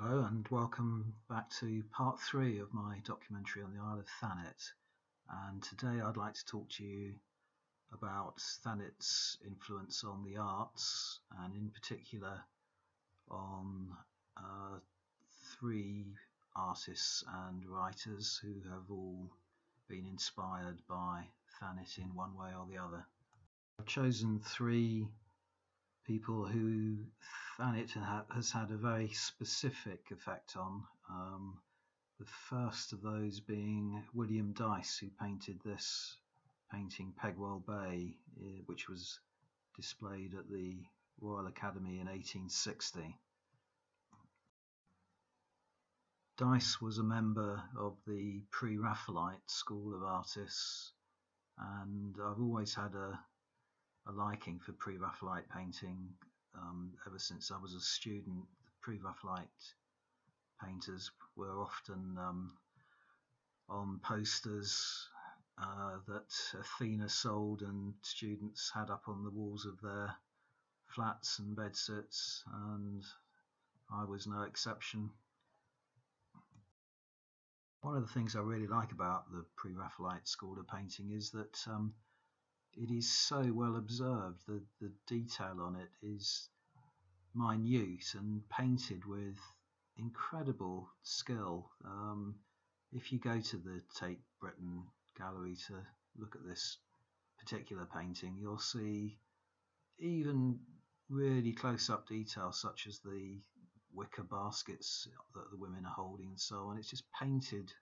Hello and welcome back to part 3 of my documentary on the Isle of Thanet, and today I'd like to talk to you about Thanet's influence on the arts, and in particular on 3 artists and writers who have all been inspired by Thanet in one way or the other. I've chosen 3 people who Thanet has had a very specific effect on. The first of those being William Dyce, who painted this painting Pegwell Bay, which was displayed at the Royal Academy in 1860. Dyce was a member of the Pre-Raphaelite school of artists, and I've always had a liking for Pre-Raphaelite painting ever since I was a student. Pre-Raphaelite painters were often on posters that Athena sold and students had up on the walls of their flats and bedsits, and I was no exception. One of the things I really like about the Pre-Raphaelite school of painting is that it is so well observed. The detail on it is minute and painted with incredible skill. If you go to the Tate Britain gallery to look at this particular painting, you'll see even really close-up details such as the wicker baskets that the women are holding and so on. It's just painted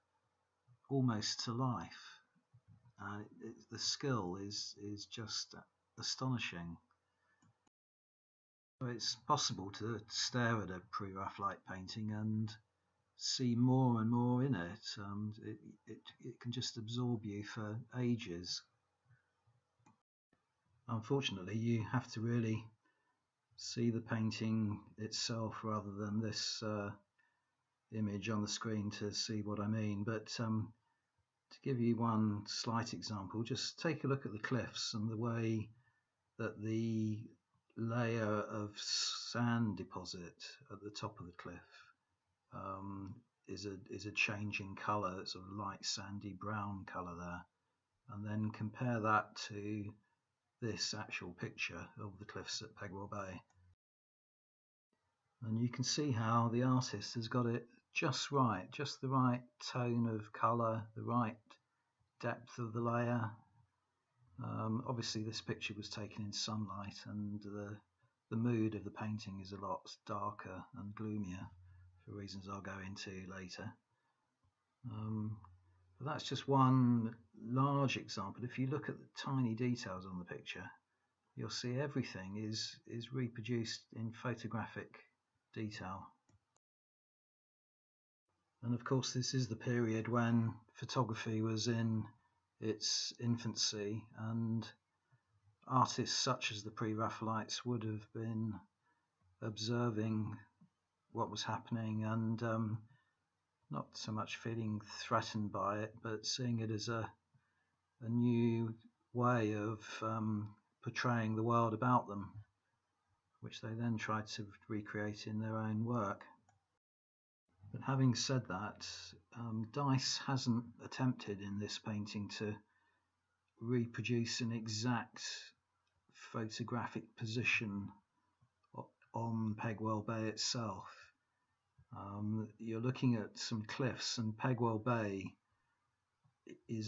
almost to life. The skill is just astonishing. So it's possible to stare at a Pre-Raphaelite painting and see more and more in it. It can just absorb you for ages. Unfortunately, you have to really see the painting itself rather than this image on the screen to see what I mean. But to give you one slight example, just take a look at the cliffs and the way that the layer of sand deposit at the top of the cliff is a changing colour. It's sort of light sandy brown colour there, and then compare that to this actual picture of the cliffs at Pegwell Bay, and you can see how the artist has got it just right, just the right tone of colour, the right depth of the layer. Obviously this picture was taken in sunlight, and the mood of the painting is a lot darker and gloomier for reasons I'll go into later. But that's just one large example. If you look at the tiny details on the picture, you'll see everything is reproduced in photographic detail. And of course this is the period when photography was in its infancy, and artists such as the Pre-Raphaelites would have been observing what was happening and not so much feeling threatened by it, but seeing it as a new way of portraying the world about them, which they then tried to recreate in their own work. But having said that, Dyce hasn't attempted in this painting to reproduce an exact photographic position on Pegwell Bay itself. You're looking at some cliffs, and Pegwell Bay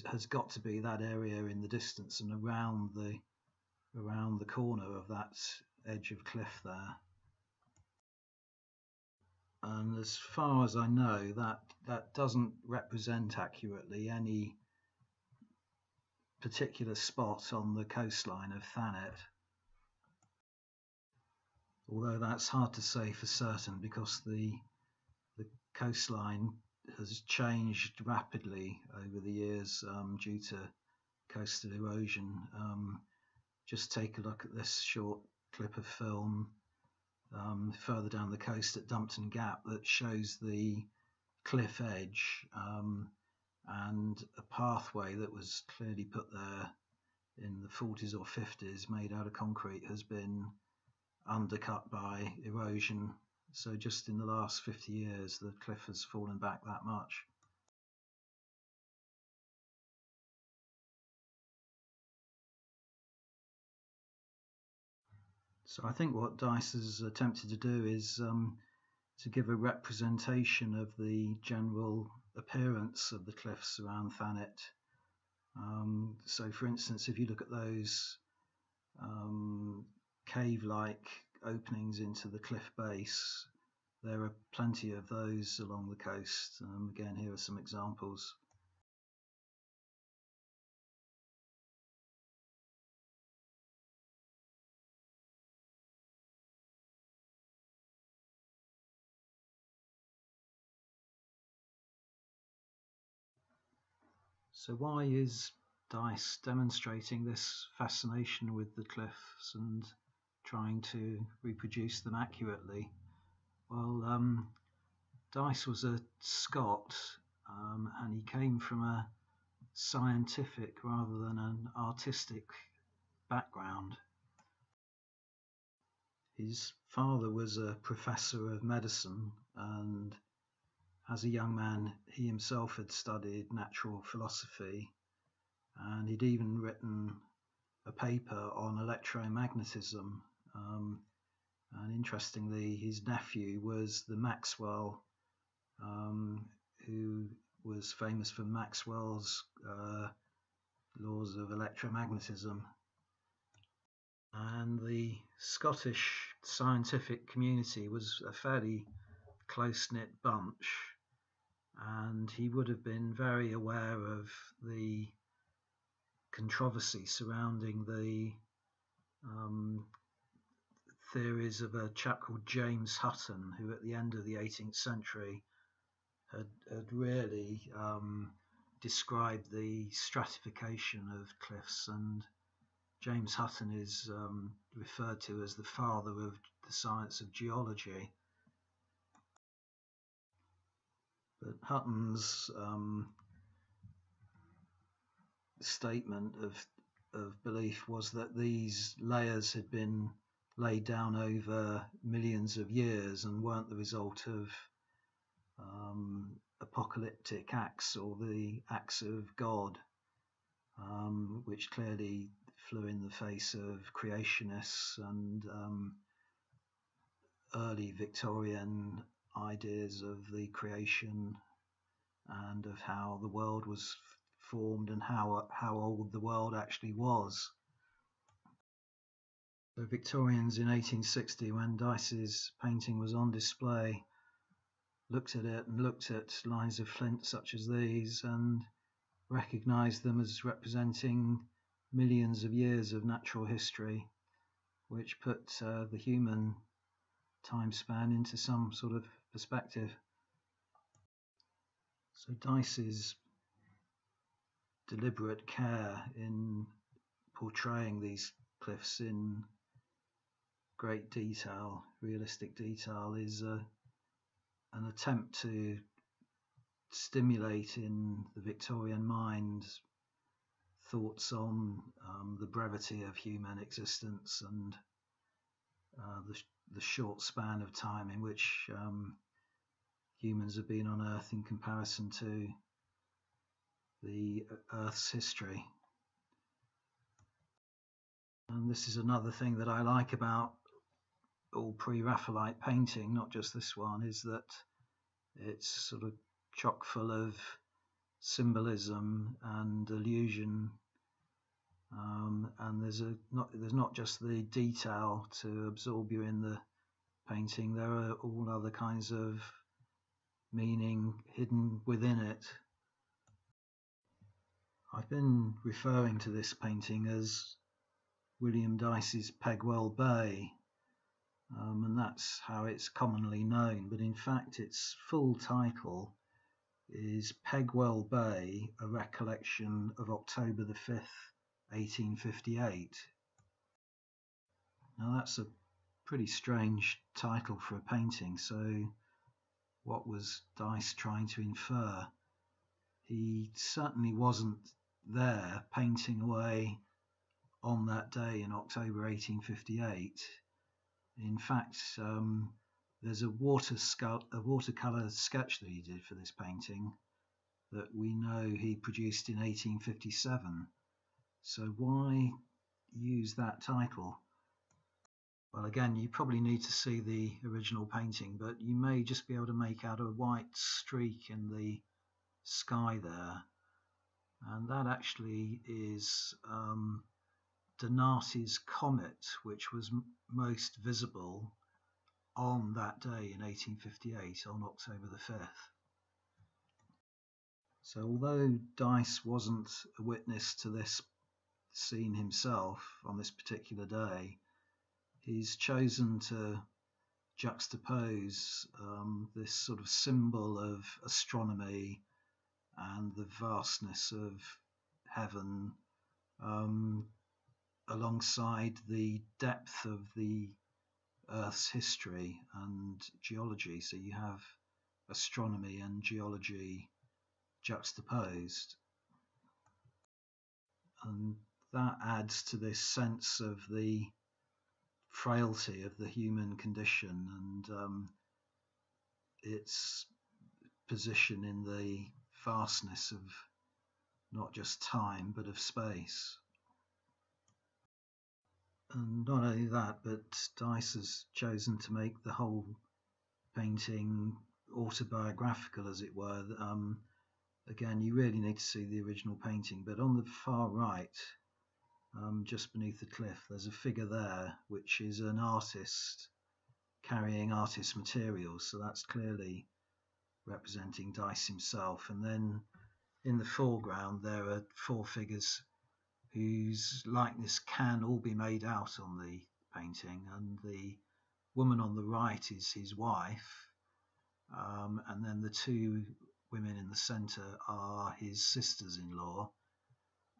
has got to be that area in the distance and around the corner of that edge of cliff there. And as far as I know, that doesn't represent accurately any particular spot on the coastline of Thanet, although that's hard to say for certain because the coastline has changed rapidly over the years due to coastal erosion. Just take a look at this short clip of film further down the coast at Dumpton Gap that shows the cliff edge and a pathway that was clearly put there in the 40s or 50s, made out of concrete, has been undercut by erosion So just in the last 50 years, the cliff has fallen back that much. So I think what Dice has attempted to do is to give a representation of the general appearance of the cliffs around Thanet. So for instance, if you look at those cave-like openings into the cliff base, there are plenty of those along the coast. Again, here are some examples. So why is Dice demonstrating this fascination with the cliffs and trying to reproduce them accurately? Well, Dice was a Scot, and he came from a scientific rather than an artistic background. His father was a professor of medicine, and as a young man, he himself had studied natural philosophy, and he'd even written a paper on electromagnetism. And interestingly, his nephew was the Maxwell, who was famous for Maxwell's laws of electromagnetism. And the Scottish scientific community was a fairly close-knit bunch, and he would have been very aware of the controversy surrounding the theories of a chap called James Hutton, who at the end of the 18th century had really described the stratification of cliffs, and James Hutton is referred to as the father of the science of geology. But Hutton's statement of belief was that these layers had been laid down over millions of years and weren't the result of apocalyptic acts or the acts of God, which clearly flew in the face of creationists and early Victorian ideas of the creation and of how the world was formed and how old the world actually was. The Victorians in 1860, when Dice's painting was on display, looked at it and looked at lines of flint such as these and recognized them as representing millions of years of natural history, which put the human time span into some sort of perspective. So Dice's deliberate care in portraying these cliffs in great detail, realistic detail, is an attempt to stimulate in the Victorian mind thoughts on the brevity of human existence and the short span of time in which humans have been on Earth in comparison to the Earth's history. And this is another thing that I like about all Pre-Raphaelite painting, not just this one, is that it's sort of chock full of symbolism and allusion, and there's not just the detail to absorb you in the painting. There are all other kinds of meaning hidden within it. I've been referring to this painting as William Dice's Pegwell Bay, and that's how it's commonly known, but in fact its full title is Pegwell Bay, a recollection of October the 5th, 1858. Now that's a pretty strange title for a painting, so what was Dice trying to infer? He certainly wasn't there painting away on that day in October 1858. In fact, there's a watercolor sketch that he did for this painting that we know he produced in 1857. So why use that title? Well, again, you probably need to see the original painting, but you may just be able to make out a white streak in the sky there. And that actually is Donati's comet, which was most visible on that day in 1858, on October the 5th. So although Dyce wasn't a witness to this scene himself on this particular day, he's chosen to juxtapose this sort of symbol of astronomy and the vastness of heaven alongside the depth of the Earth's history and geology. So you have astronomy and geology juxtaposed, and that adds to this sense of the frailty of the human condition and its position in the vastness of not just time but of space. And not only that, but Dyce has chosen to make the whole painting autobiographical, as it were. Again, you really need to see the original painting, but on the far right, just beneath the cliff, there's a figure there which is an artist carrying artist materials, so that's clearly representing Dyce himself. And then in the foreground there are four figures whose likeness can all be made out on the painting, and the woman on the right is his wife, and then the two women in the centre are his sisters-in-law,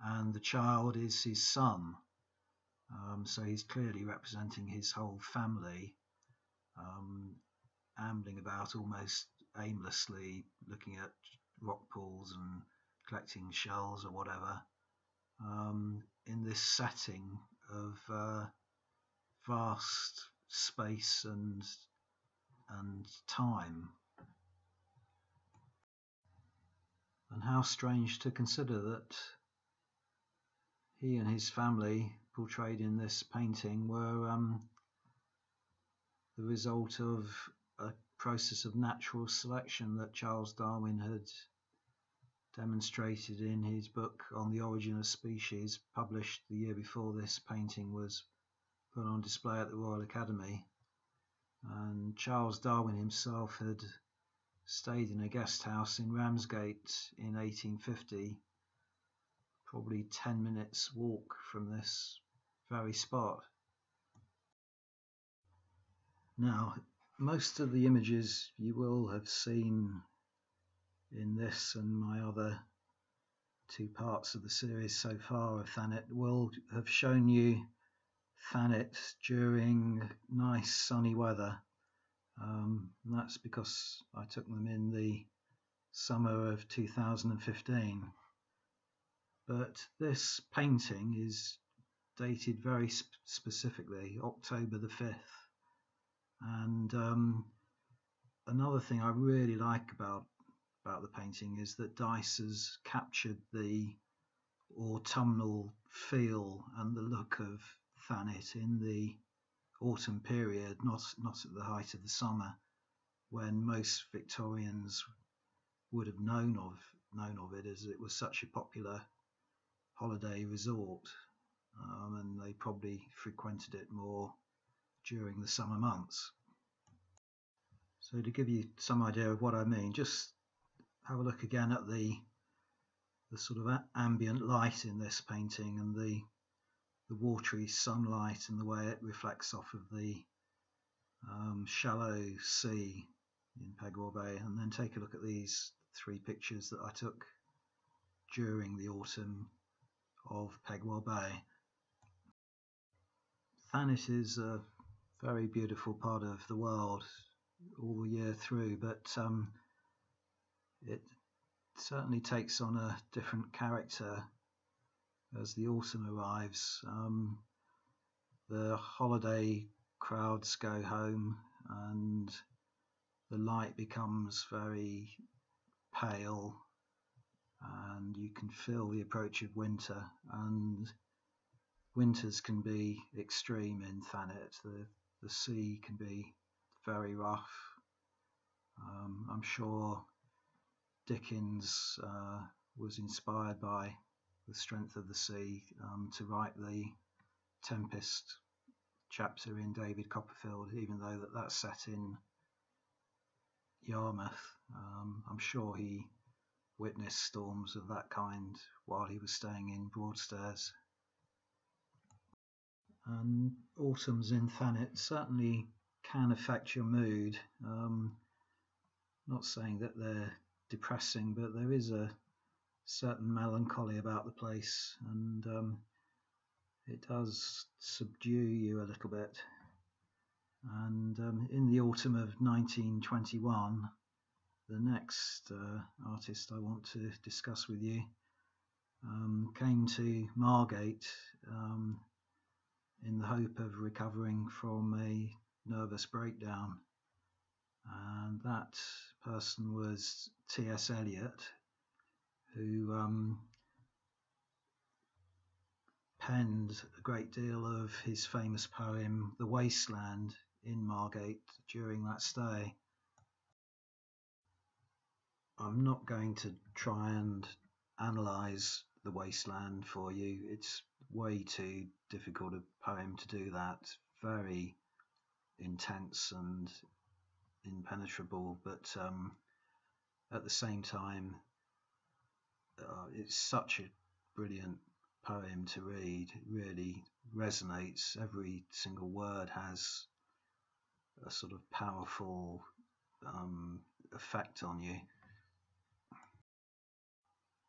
and the child is his son. So he's clearly representing his whole family, ambling about almost aimlessly, looking at rock pools and collecting shells or whatever, in this setting of vast space and time. And how strange to consider that he and his family, portrayed in this painting, were the result of a process of natural selection that Charles Darwin had demonstrated in his book on the origin of species, published the year before this painting was put on display at the Royal Academy. And Charles Darwin himself had stayed in a guest house in Ramsgate in 1850, probably 10 minutes walk from this very spot. Now, most of the images you will have seen in this and my other two parts of the series so far of Thanet will have shown you Thanet during nice sunny weather. And that's because I took them in the summer of 2015. But this painting is dated very specifically October the 5th. And another thing I really like about the painting is that Dyce has captured the autumnal feel and the look of Thanet in the autumn period, not at the height of the summer, when most Victorians would have known of it, as it was such a popular holiday resort, and they probably frequented it more during the summer months. So to give you some idea of what I mean, just have a look again at the sort of ambient light in this painting, and the watery sunlight and the way it reflects off of the shallow sea in Pegwell Bay. And then take a look at these three pictures that I took during the autumn of Pegwell Bay. Thanet is a very beautiful part of the world all year through, but it certainly takes on a different character as the autumn arrives. The holiday crowds go home, and the light becomes very pale, and you can feel the approach of winter, and winters can be extreme in Thanet. The sea can be very rough. I'm sure Dickens was inspired by the strength of the sea to write the Tempest chapter in David Copperfield, even though that's set in Yarmouth. I'm sure he witnessed storms of that kind while he was staying in Broadstairs. And autumns in Thanet certainly can affect your mood. Not saying that they're depressing, but there is a certain melancholy about the place, and it does subdue you a little bit. And in the autumn of 1921, the next artist I want to discuss with you came to Margate in the hope of recovering from a nervous breakdown, and that person was T.S. Eliot, who penned a great deal of his famous poem The Wasteland in Margate during that stay. I'm not going to try and analyse The Wasteland for you. It's way too difficult a poem to do that. Very intense and impenetrable, but at the same time, it's such a brilliant poem to read. It really resonates. Every single word has a sort of powerful effect on you,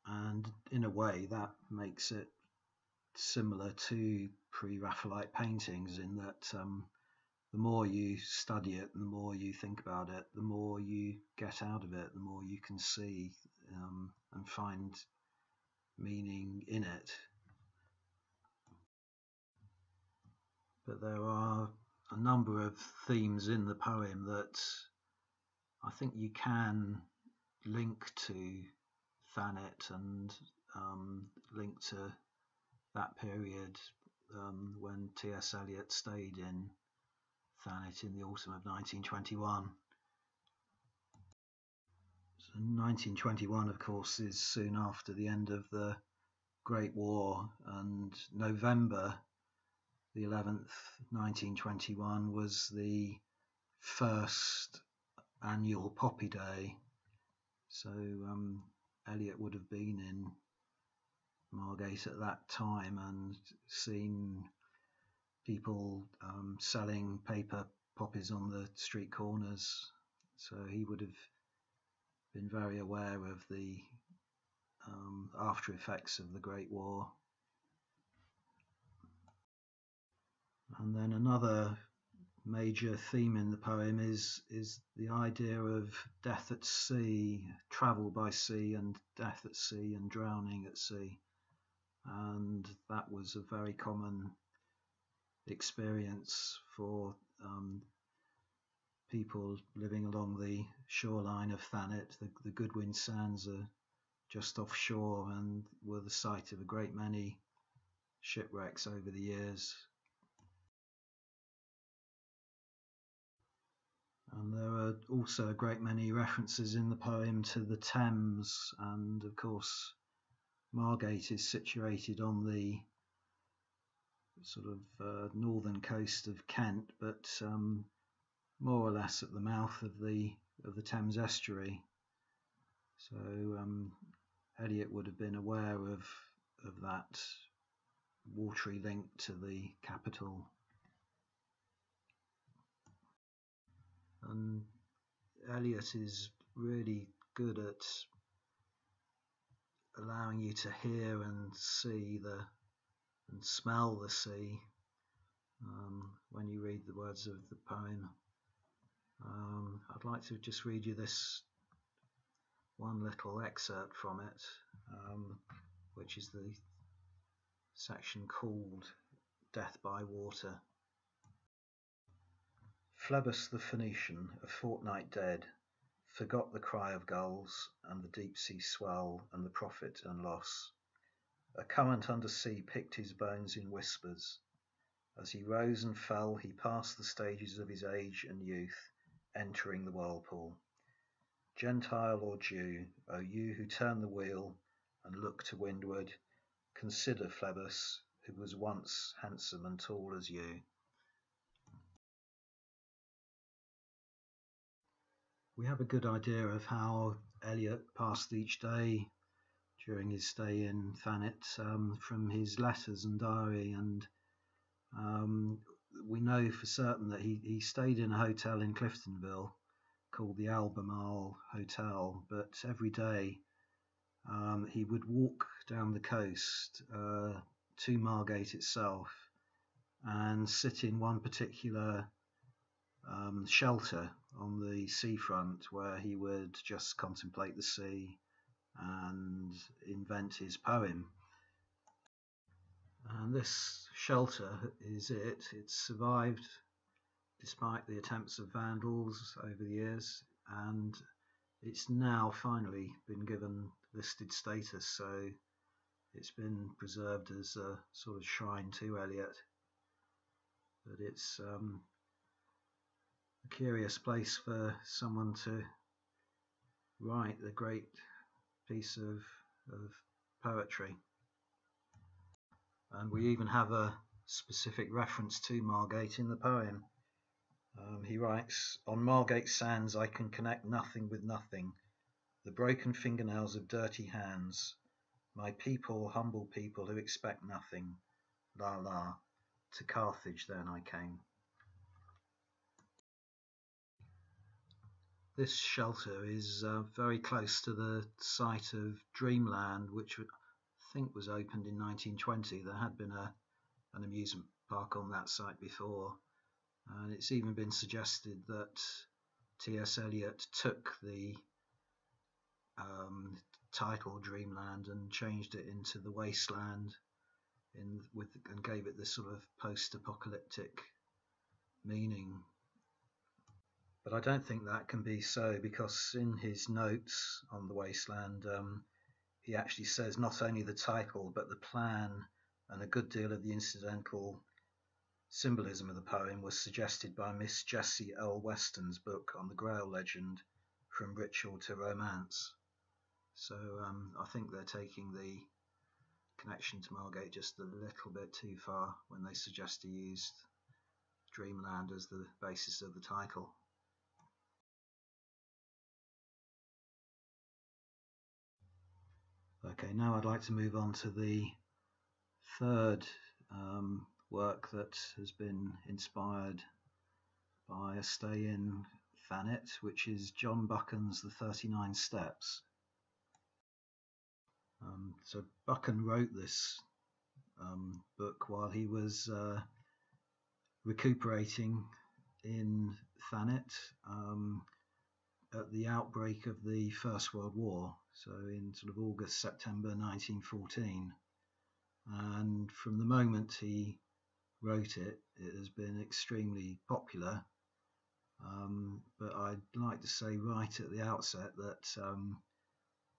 and in a way that makes it similar to Pre-Raphaelite paintings, in that the more you study it and the more you think about it, the more you get out of it, the more you can see and find meaning in it. But there are a number of themes in the poem that I think you can link to Thanet and link to that period when T.S. Eliot stayed in Thanet in the autumn of 1921. So 1921, of course, is soon after the end of the Great War, and November the 11th, 1921 was the first annual Poppy Day. So Eliot would have been in Margate at that time and seen people selling paper poppies on the street corners. So he would have been very aware of the after effects of the Great War. And then another major theme in the poem is the idea of death at sea, travel by sea, and death at sea and drowning at sea. And that was a very common experience for people living along the shoreline of Thanet. The Goodwin Sands are just offshore and were the site of a great many shipwrecks over the years. And there are also a great many references in the poem to the Thames, and of course Margate is situated on the sort of northern coast of Kent, but more or less at the mouth of the Thames estuary. So Eliot would have been aware of that watery link to the capital. And Eliot is really good at allowing you to hear and see and smell the sea when you read the words of the poem. I'd like to just read you this one little excerpt from it, which is the section called Death by Water. Phlebas the Phoenician, a fortnight dead, forgot the cry of gulls and the deep sea swell and the profit and loss. A current under sea picked his bones in whispers. As he rose and fell, he passed the stages of his age and youth, entering the whirlpool. Gentile or Jew, O you who turn the wheel and look to windward, consider Phlebas, who was once handsome and tall as you. We have a good idea of how Eliot passed each day during his stay in Thanet from his letters and diary, and we know for certain that he stayed in a hotel in Cliftonville called the Albemarle Hotel, but every day he would walk down the coast to Margate itself and sit in one particular shelter on the seafront where he would just contemplate the sea and invent his poem. And this shelter is it. It's survived despite the attempts of vandals over the years, and it's now finally been given listed status, so it's been preserved as a sort of shrine to Eliot. But it's a curious place for someone to write a great piece of poetry. And we even have a specific reference to Margate in the poem. He writes, "On Margate sands I can connect nothing with nothing, the broken fingernails of dirty hands, my people, humble people who expect nothing, la la, to Carthage then I came." This shelter is very close to the site of Dreamland, which I think was opened in 1920. There had been an amusement park on that site before, and it's even been suggested that T.S. Eliot took the title Dreamland and changed it into the Wasteland and gave it this sort of post-apocalyptic meaning. But I don't think that can be so, because in his notes on the Wasteland, he actually says not only the title, but the plan and a good deal of the incidental symbolism of the poem was suggested by Miss Jessie L. Weston's book on the Grail legend, From Ritual to Romance. So I think they're taking the connection to Margate just a little bit too far when they suggest he used Dreamland as the basis of the title. Okay, now I'd like to move on to the third work that has been inspired by a stay in Thanet, which is John Buchan's The 39 Steps. So Buchan wrote this book while he was recuperating in Thanet at the outbreak of the First World War, so in sort of August, September 1914. And from the moment he wrote it, it has been extremely popular. But I'd like to say right at the outset that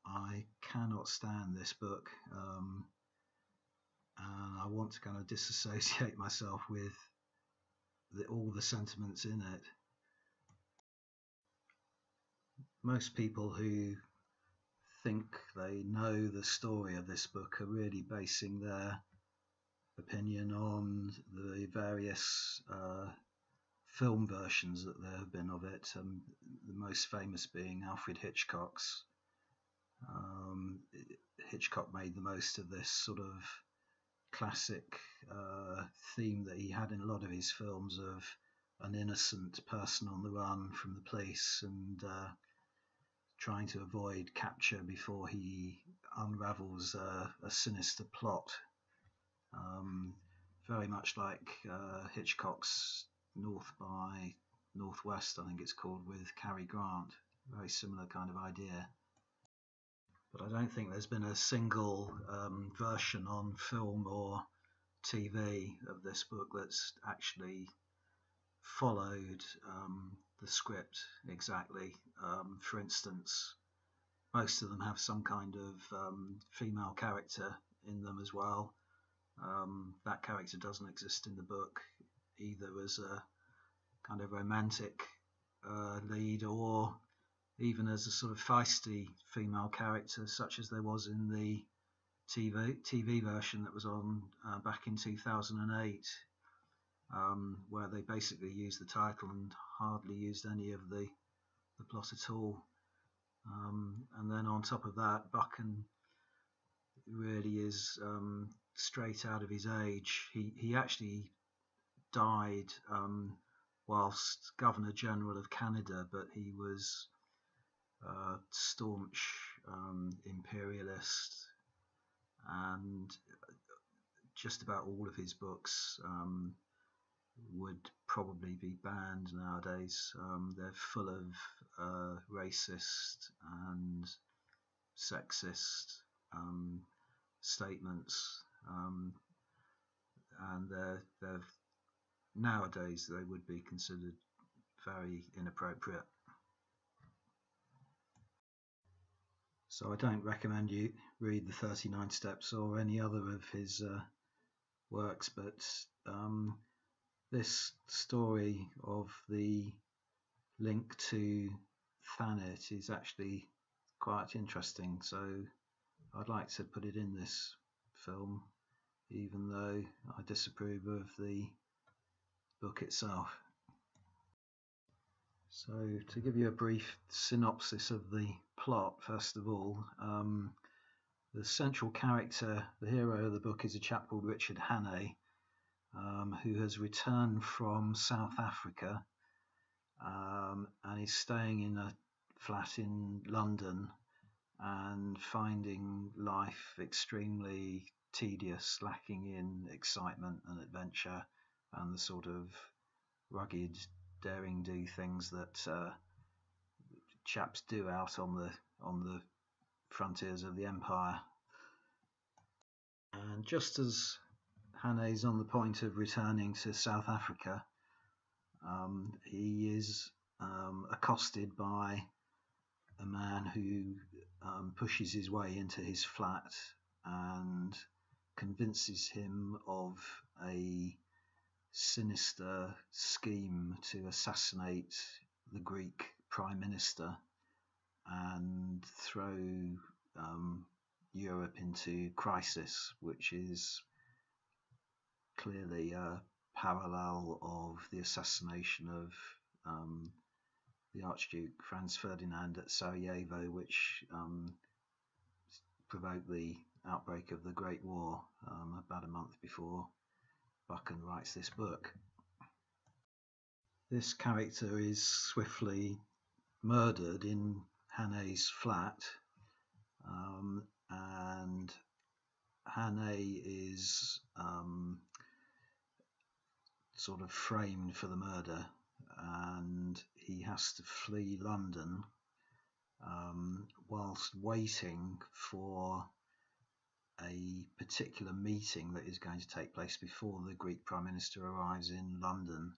I cannot stand this book, and I want to kind of disassociate myself with all the sentiments in it. Most people who think they know the story of this book are really basing their opinion on the various film versions that there have been of it, the most famous being Alfred Hitchcock's. Hitchcock made the most of this sort of classic theme that he had in a lot of his films of an innocent person on the run from the police and trying to avoid capture before he unravels a sinister plot. Very much like Hitchcock's North by Northwest, I think it's called, with Cary Grant. Very similar kind of idea. But I don't think there's been a single version on film or TV of this book that's actually followed the script exactly. For instance, most of them have some kind of female character in them as well. That character doesn't exist in the book, either as a kind of romantic lead or even as a sort of feisty female character, such as there was in the TV version that was on back in 2008, where they basically used the title and hardly used any of the plot at all. And then on top of that, Buchan really is straight out of his age. He actually died whilst Governor General of Canada, but he was a staunch imperialist, and just about all of his books would probably be banned nowadays. They're full of racist and sexist statements, and they're nowadays they would be considered very inappropriate. So I don't recommend you read the 39 Steps or any other of his works, but this story of the link to Thanet is actually quite interesting, so I'd like to put it in this film, even though I disapprove of the book itself. So to give you a brief synopsis of the plot, first of all, the central character, the hero of the book, is a chap called Richard Hannay, who has returned from South Africa and is staying in a flat in London and finding life extremely tedious, lacking in excitement and adventure and the sort of rugged, daring-do things that chaps do out on the frontiers of the empire. And just as Hannay's on the point of returning to South Africa, he is accosted by a man who pushes his way into his flat and convinces him of a sinister scheme to assassinate the Greek Prime Minister and throw Europe into crisis, which is clearly a parallel of the assassination of the Archduke Franz Ferdinand at Sarajevo, which provoked the outbreak of the Great War about a month before Buchan writes this book. This character is swiftly murdered in Hannay's flat, and Hannay is sort of framed for the murder, and he has to flee London whilst waiting for a particular meeting that is going to take place before the Greek Prime Minister arrives in London.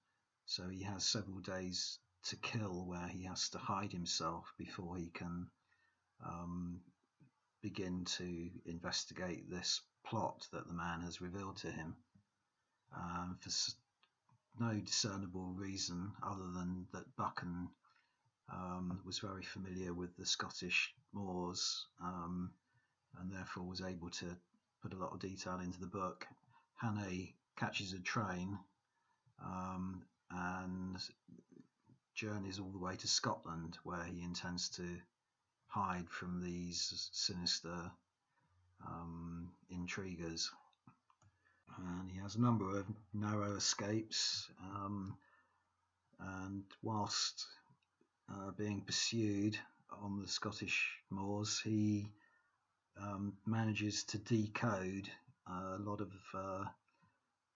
So he has several days to kill where he has to hide himself before he can begin to investigate this plot that the man has revealed to him. For no discernible reason other than that Buchan was very familiar with the Scottish moors and therefore was able to put a lot of detail into the book. Hannay catches a train and journeys all the way to Scotland, where he intends to hide from these sinister intriguers. And he has a number of narrow escapes, and whilst being pursued on the Scottish moors, he manages to decode a lot of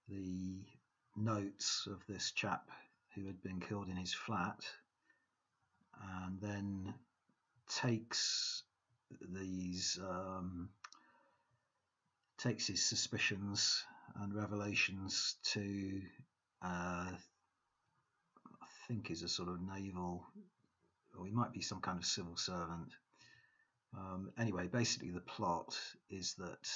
the notes of this chap who had been killed in his flat, and then takes his suspicions and revelations to think is a sort of naval, or he might be some kind of civil servant. Anyway, basically the plot is that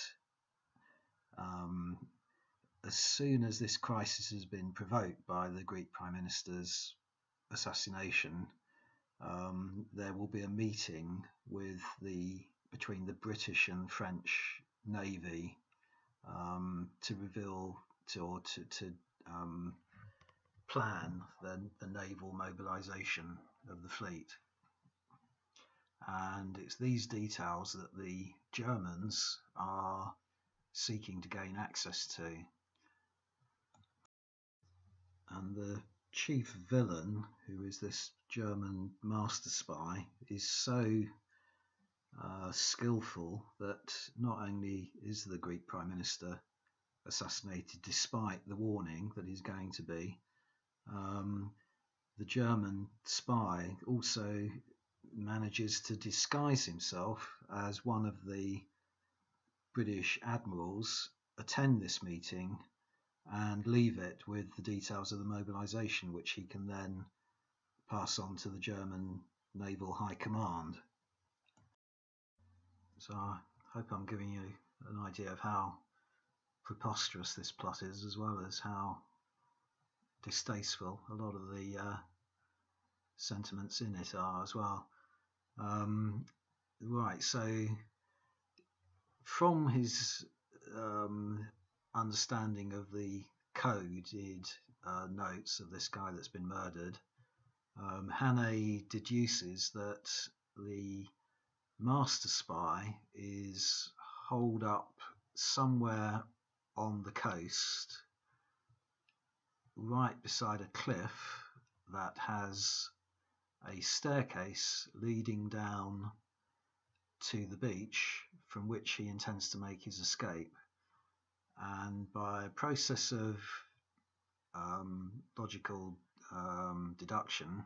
as soon as this crisis has been provoked by the Greek Prime Minister's assassination, there will be a meeting between the British and French Navy to reveal to plan the naval mobilisation of the fleet. And it's these details that the Germans are seeking to gain access to. And the chief villain, who is this German master spy, is so skillful that not only is the Greek Prime Minister assassinated despite the warning that he's going to be, the German spy also manages to disguise himself as one of the British admirals, attend this meeting and leave it with the details of the mobilisation, which he can then pass on to the German Naval High Command. So I hope I'm giving you an idea of how preposterous this plot is, as well as how distasteful a lot of the sentiments in it are as well. Right, so from his understanding of the coded notes of this guy that's been murdered, Thanet deduces that the master spy is holed up somewhere on the coast, right beside a cliff that has a staircase leading down to the beach, from which he intends to make his escape. And by a process of logical deduction,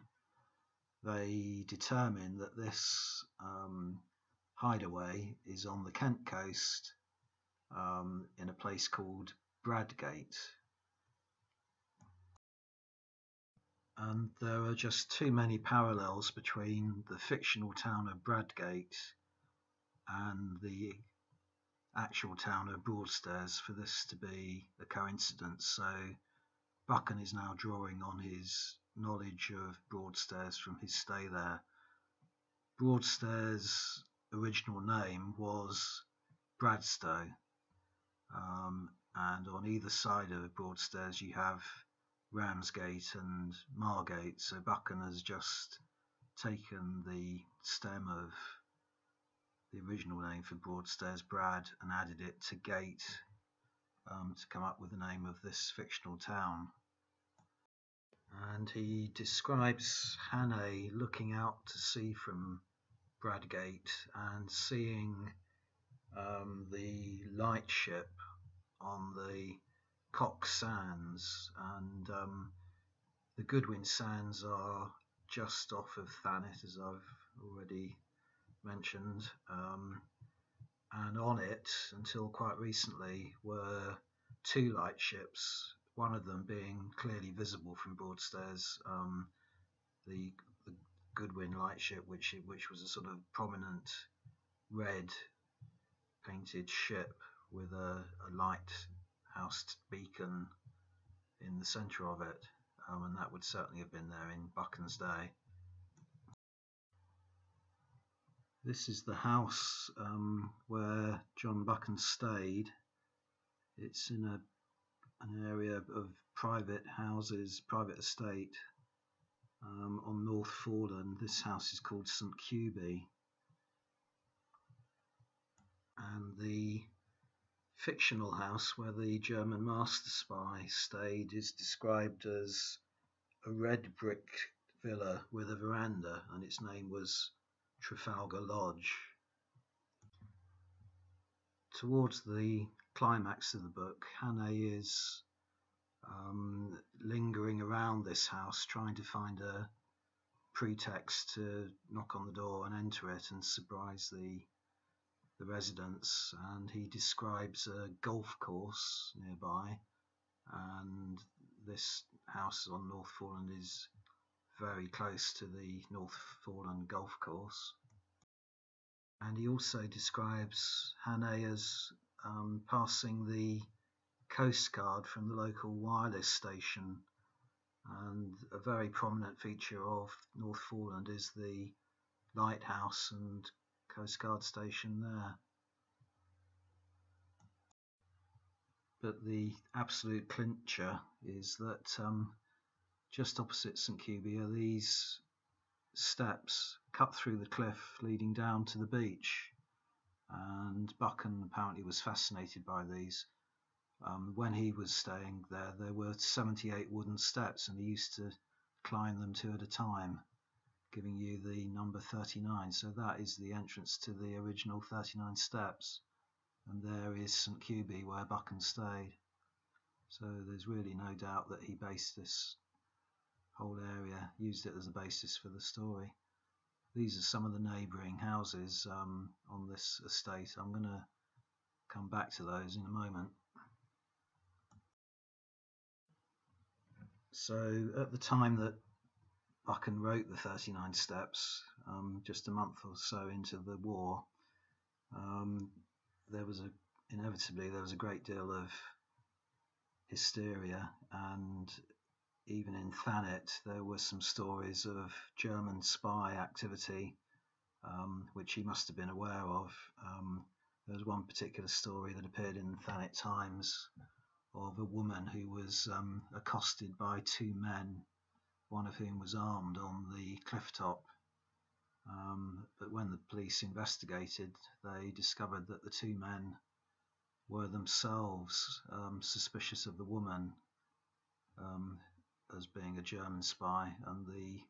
they determine that this hideaway is on the Kent coast, in a place called Bradgate. And there are just too many parallels between the fictional town of Bradgate and the actual town of Broadstairs for this to be a coincidence. So Buchan is now drawing on his knowledge of Broadstairs from his stay there. Broadstairs' original name was Bradstow, and on either side of Broadstairs you have Ramsgate and Margate. So Buchan has just taken the stem of the original name for Broadstairs, Brad, and added it to Gate to come up with the name of this fictional town. And he describes Thanet looking out to sea from Bradgate and seeing the lightship on the Cock Sands, and the Goodwin Sands are just off of Thanet, as I've already mentioned, and on it until quite recently were two lightships, one of them being clearly visible from Broadstairs, the Goodwin lightship, which was a sort of prominent red painted ship with a lighthouse beacon in the centre of it, and that would certainly have been there in Buchan's day. This is the house where John Buchan stayed. It's in an area of private houses, private estate on North Foreland. This house is called St Cuby, and the fictional house where the German master spy stayed is described as a red brick villa with a veranda, and its name was Trafalgar Lodge. Towards the climax of the book, Thanet is lingering around this house, trying to find a pretext to knock on the door and enter it and surprise the residents. And he describes a golf course nearby, and this house on North Foreland is very close to the North Foreland golf course. And he also describes Thanet as passing the Coast Guard from the local wireless station. And a very prominent feature of North Foreland is the lighthouse and Coast Guard station there. But the absolute clincher is that just opposite St Cuby are these steps cut through the cliff leading down to the beach, and Buchan apparently was fascinated by these. When he was staying there, there were 78 wooden steps, and he used to climb them 2 at a time, giving you the number 39. So that is the entrance to the original 39 steps, and there is St Cuby where Buchan stayed. So there's really no doubt that he based this whole area, used it as a basis for the story. These are some of the neighbouring houses on this estate. I'm going to come back to those in a moment. So at the time that Buchan wrote the 39 Steps, just a month or so into the war, inevitably there was a great deal of hysteria, and even in Thanet there were some stories of German spy activity, which he must have been aware of. There was one particular story that appeared in the Thanet Times of a woman who was accosted by 2 men, one of whom was armed on the cliff top. But when the police investigated, they discovered that the 2 men were themselves suspicious of the woman as being a German spy, and the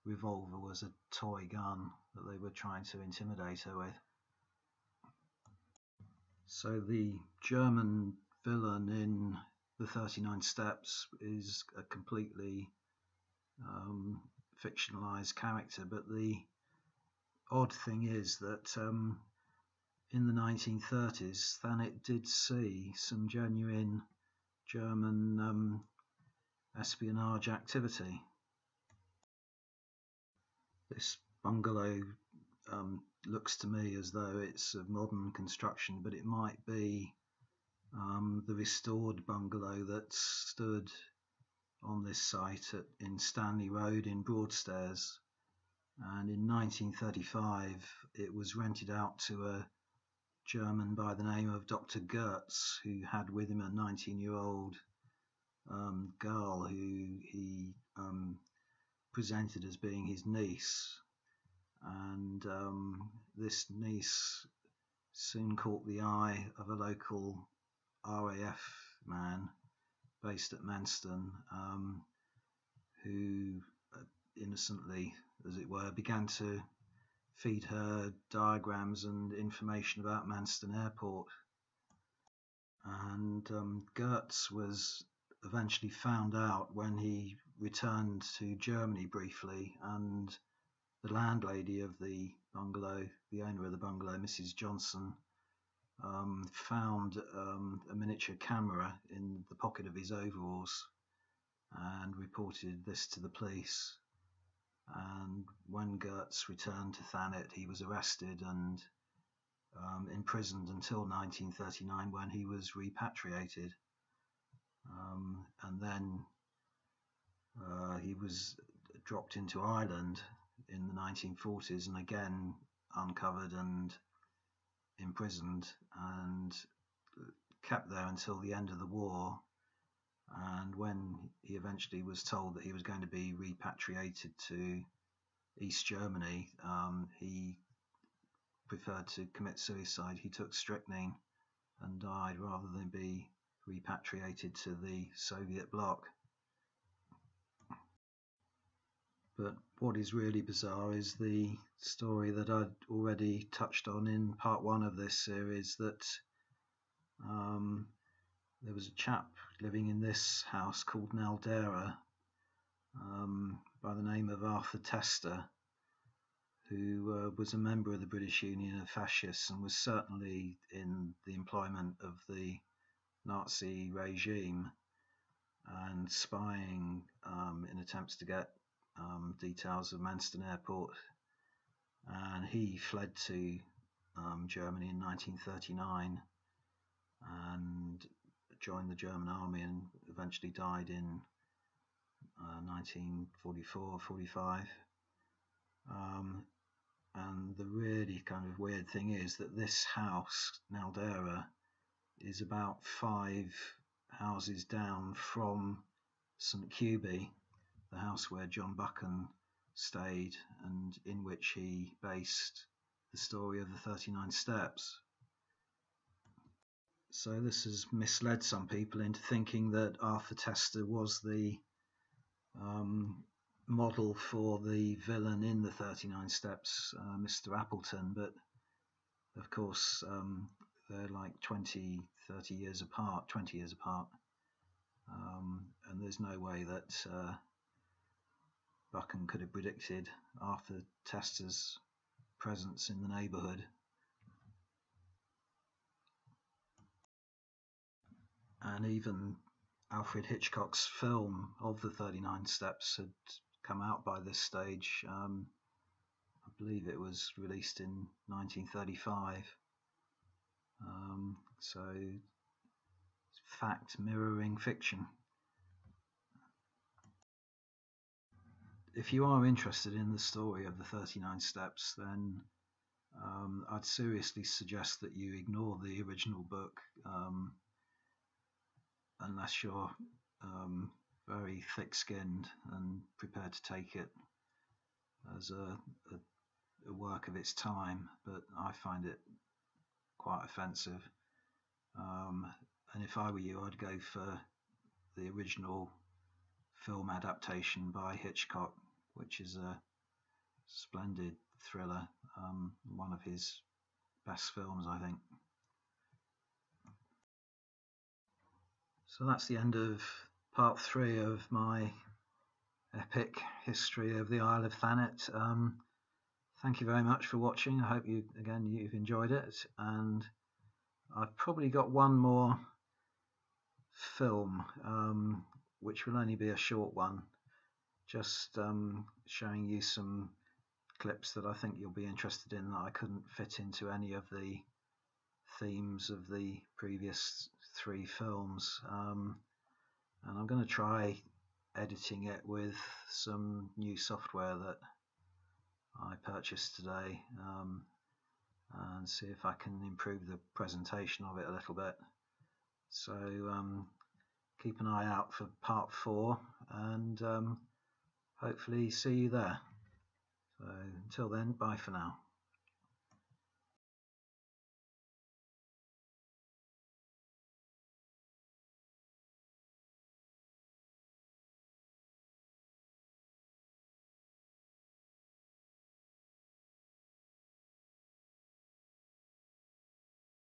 revolver was a toy gun that they were trying to intimidate her with. So the German villain in the 39 Steps is a completely fictionalized character, but the odd thing is that in the 1930s Thanet did see some genuine German espionage activity. This bungalow looks to me as though it's of modern construction, but it might be the restored bungalow that stood on this site in Stanley Road in Broadstairs, and in 1935 it was rented out to a German by the name of Dr. Goetz, who had with him a 19-year-old girl who he presented as being his niece, and this niece soon caught the eye of a local RAF man based at Manston, who innocently, as it were, began to feed her diagrams and information about Manston Airport. And Goetz was eventually found out when he returned to Germany briefly, and the landlady of the bungalow, the owner of the bungalow, Mrs. Johnson, found a miniature camera in the pocket of his overalls and reported this to the police. And when Goetz returned to Thanet, he was arrested and imprisoned until 1939, when he was repatriated. And then he was dropped into Ireland in the 1940s and again uncovered and imprisoned and kept there until the end of the war. And when he eventually was told that he was going to be repatriated to East Germany, he preferred to commit suicide. He took strychnine and died rather than be repatriated to the Soviet bloc. But what is really bizarre is the story that I'd already touched on in part 1 of this series, that there was a chap living in this house called Naldera by the name of Arthur Tester, who was a member of the British Union of Fascists and was certainly in the employment of the Nazi regime and spying in attempts to get details of Manston Airport, and he fled to Germany in 1939 and joined the German army and eventually died in 1944-45. And the really kind of weird thing is that this house, Naldera, is about 5 houses down from St Cuby, the house where John Buchan stayed and in which he based the story of the 39 Steps. So this has misled some people into thinking that Arthur Tester was the model for the villain in the 39 Steps, Mr. Appleton, but of course they're like 20 years apart, and there's no way that Buchan could have predicted Arthur Tester's presence in the neighbourhood. And even Alfred Hitchcock's film of the 39 Steps had come out by this stage. I believe it was released in 1935. So fact mirroring fiction. If you are interested in the story of the 39 Steps, then I'd seriously suggest that you ignore the original book, unless you're very thick-skinned and prepared to take it as a work of its time, but I find it quite offensive. And if I were you, I'd go for the original film adaptation by Hitchcock, which is a splendid thriller, one of his best films, I think. So that's the end of part 3 of my epic history of the Isle of Thanet. Thank you very much for watching. I hope you've enjoyed it, and I've probably got one more film, which will only be a short one, just showing you some clips that I think you'll be interested in that I couldn't fit into any of the themes of the previous 3 films, and I'm going to try editing it with some new software that I purchased today, and see if I can improve the presentation of it a little bit. So keep an eye out for part 4, and hopefully see you there. So until then, bye for now.